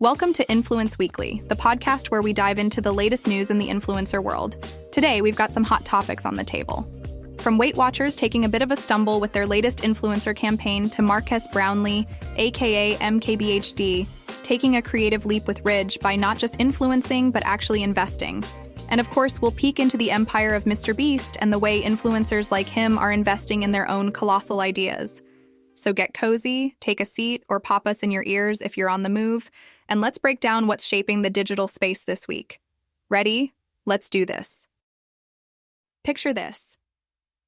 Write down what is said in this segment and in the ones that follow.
Welcome to Influence Weekly, the podcast where we dive into the latest news in the influencer world. Today, we've got some hot topics on the table. From WeightWatchers taking a bit of a stumble with their latest influencer campaign to Marques Brownlee, aka MKBHD, taking a creative leap with Ridge by not just influencing but actually investing. And of course, we'll peek into the empire of MrBeast and the way influencers like him are investing in their own colossal ideas. So get cozy, take a seat, or pop us in your ears if you're on the move, and let's break down what's shaping the digital space this week. Ready? Let's do this. Picture this: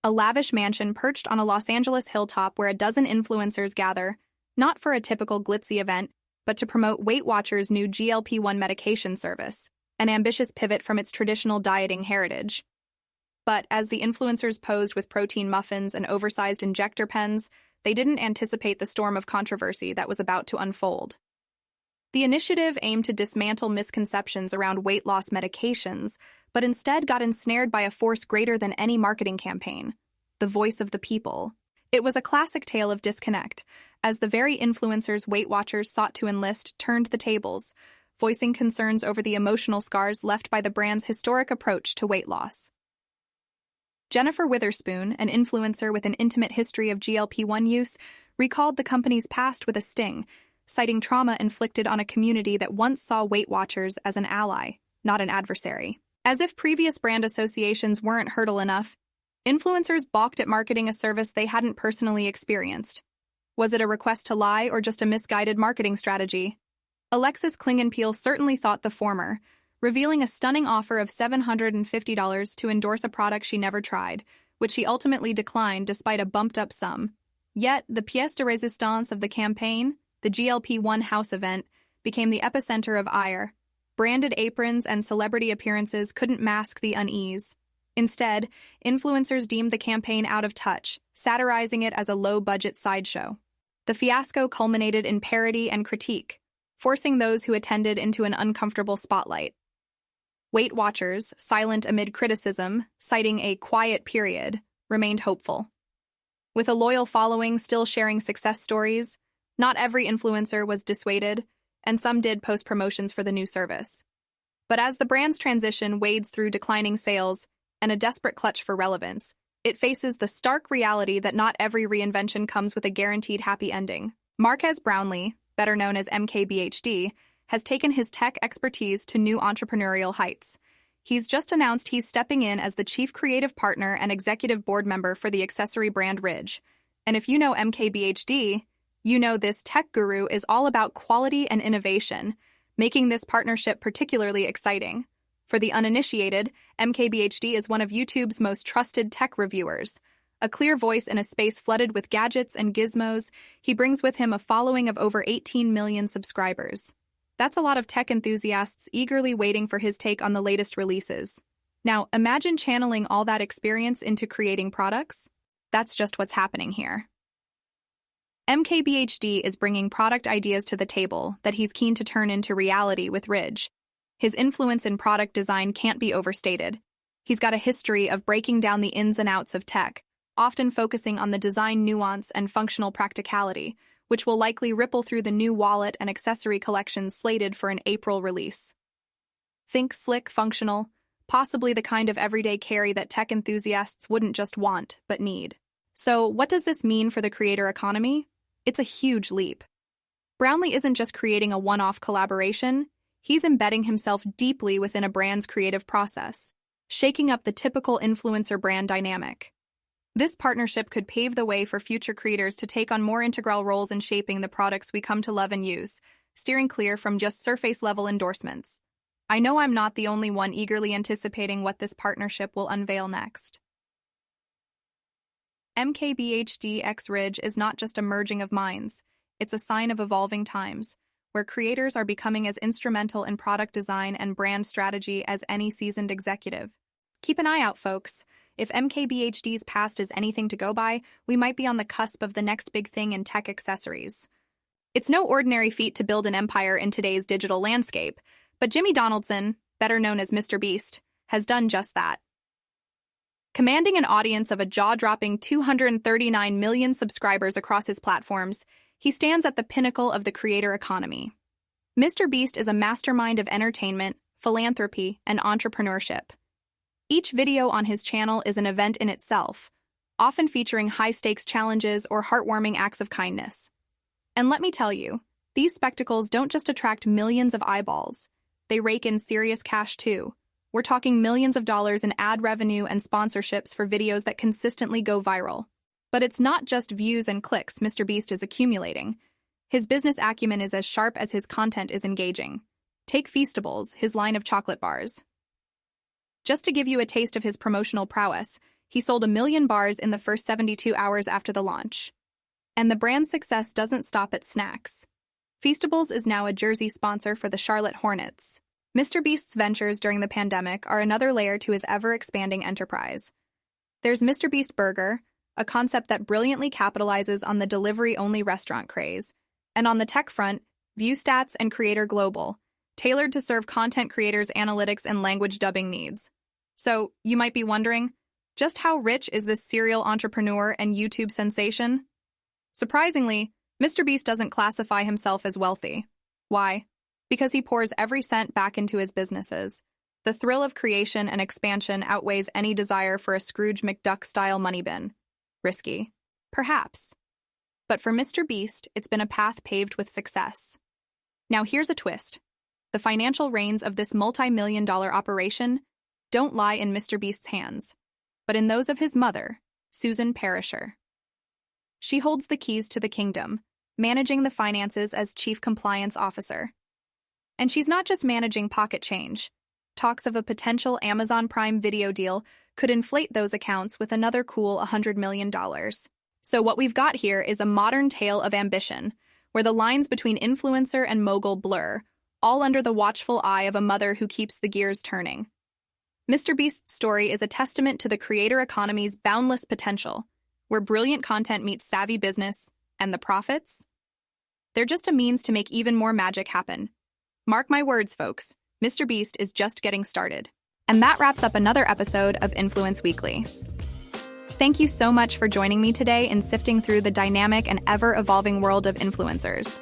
a lavish mansion perched on a Los Angeles hilltop where a dozen influencers gather, not for a typical glitzy event, but to promote WeightWatchers' new GLP-1 medication service, an ambitious pivot from its traditional dieting heritage. But as the influencers posed with protein muffins and oversized injector pens, they didn't anticipate the storm of controversy that was about to unfold. The initiative aimed to dismantle misconceptions around weight loss medications, but instead got ensnared by a force greater than any marketing campaign: the voice of the people. It was a classic tale of disconnect, as the very influencers WeightWatchers sought to enlist turned the tables, voicing concerns over the emotional scars left by the brand's historic approach to weight loss. Jennifer Witherspoon, an influencer with an intimate history of GLP-1 use, recalled the company's past with a sting, citing trauma inflicted on a community that once saw WeightWatchers as an ally, not an adversary. As if previous brand associations weren't hurdle enough, influencers balked at marketing a service they hadn't personally experienced. Was it a request to lie or just a misguided marketing strategy? Alexis Klingenpeel certainly thought the former, revealing a stunning offer of $750 to endorse a product she never tried, which she ultimately declined despite a bumped-up sum. Yet, the pièce de résistance of the campaign, the GLP-1 house event, became the epicenter of ire. Branded aprons and celebrity appearances couldn't mask the unease. Instead, influencers deemed the campaign out of touch, satirizing it as a low-budget sideshow. The fiasco culminated in parody and critique, forcing those who attended into an uncomfortable spotlight. WeightWatchers, silent amid criticism, citing a quiet period, remained hopeful. With a loyal following still sharing success stories, not every influencer was dissuaded, and some did post promotions for the new service. But as the brand's transition wades through declining sales and a desperate clutch for relevance, it faces the stark reality that not every reinvention comes with a guaranteed happy ending. Marques Brownlee, better known as MKBHD, has taken his tech expertise to new entrepreneurial heights. He's just announced he's stepping in as the chief creative partner and executive board member for the accessory brand Ridge. And if you know MKBHD, you know this tech guru is all about quality and innovation, making this partnership particularly exciting. For the uninitiated, MKBHD is one of YouTube's most trusted tech reviewers. A clear voice in a space flooded with gadgets and gizmos, he brings with him a following of over 18 million subscribers. That's a lot of tech enthusiasts eagerly waiting for his take on the latest releases. Now, imagine channeling all that experience into creating products. That's just what's happening here. MKBHD is bringing product ideas to the table that he's keen to turn into reality with Ridge. His influence in product design can't be overstated. He's got a history of breaking down the ins and outs of tech, often focusing on the design nuance and functional practicality, which will likely ripple through the new wallet and accessory collections slated for an April release. Think slick, functional, possibly the kind of everyday carry that tech enthusiasts wouldn't just want, but need. So, what does this mean for the creator economy? It's a huge leap. Brownlee isn't just creating a one-off collaboration, he's embedding himself deeply within a brand's creative process, shaking up the typical influencer brand dynamic. This partnership could pave the way for future creators to take on more integral roles in shaping the products we come to love and use, steering clear from just surface-level endorsements. I know I'm not the only one eagerly anticipating what this partnership will unveil next. MKBHD x Ridge is not just a merging of minds, it's a sign of evolving times, where creators are becoming as instrumental in product design and brand strategy as any seasoned executive. Keep an eye out, folks. If MKBHD's past is anything to go by, we might be on the cusp of the next big thing in tech accessories. It's no ordinary feat to build an empire in today's digital landscape, but Jimmy Donaldson, better known as MrBeast, has done just that. Commanding an audience of a jaw-dropping 239 million subscribers across his platforms, he stands at the pinnacle of the creator economy. MrBeast is a mastermind of entertainment, philanthropy, and entrepreneurship. Each video on his channel is an event in itself, often featuring high-stakes challenges or heartwarming acts of kindness. And let me tell you, these spectacles don't just attract millions of eyeballs. They rake in serious cash too. We're talking millions of dollars in ad revenue and sponsorships for videos that consistently go viral. But it's not just views and clicks MrBeast is accumulating. His business acumen is as sharp as his content is engaging. Take Feastables, his line of chocolate bars. Just to give you a taste of his promotional prowess, he sold 1 million bars in the first 72 hours after the launch. And the brand's success doesn't stop at snacks. Feastables is now a jersey sponsor for the Charlotte Hornets. MrBeast's ventures during the pandemic are another layer to his ever-expanding enterprise. There's MrBeast Burger, a concept that brilliantly capitalizes on the delivery-only restaurant craze. And on the tech front, ViewStats and Creator Global, tailored to serve content creators' analytics and language dubbing needs. So, you might be wondering, just how rich is this serial entrepreneur and YouTube sensation? Surprisingly, MrBeast doesn't classify himself as wealthy. Why? Because he pours every cent back into his businesses. The thrill of creation and expansion outweighs any desire for a Scrooge McDuck-style money bin. Risky? Perhaps. But for MrBeast, it's been a path paved with success. Now here's a twist. The financial reins of this multi-million-dollar operation don't lie in MrBeast's hands, but in those of his mother, Susan Perisher. She holds the keys to the kingdom, managing the finances as Chief Compliance Officer. And she's not just managing pocket change. Talks of a potential Amazon Prime Video deal could inflate those accounts with another cool $100 million. So what we've got here is a modern tale of ambition, where the lines between influencer and mogul blur, all under the watchful eye of a mother who keeps the gears turning. MrBeast's story is a testament to the creator economy's boundless potential, where brilliant content meets savvy business, and the profits? They're just a means to make even more magic happen. Mark my words, folks, MrBeast is just getting started. And that wraps up another episode of Influence Weekly. Thank you so much for joining me today in sifting through the dynamic and ever-evolving world of influencers.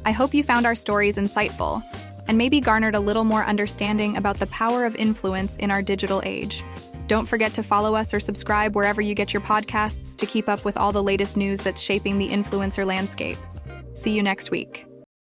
I hope you found our stories insightful, and maybe garnered a little more understanding about the power of influence in our digital age. Don't forget to follow us or subscribe wherever you get your podcasts to keep up with all the latest news that's shaping the influencer landscape. See you next week.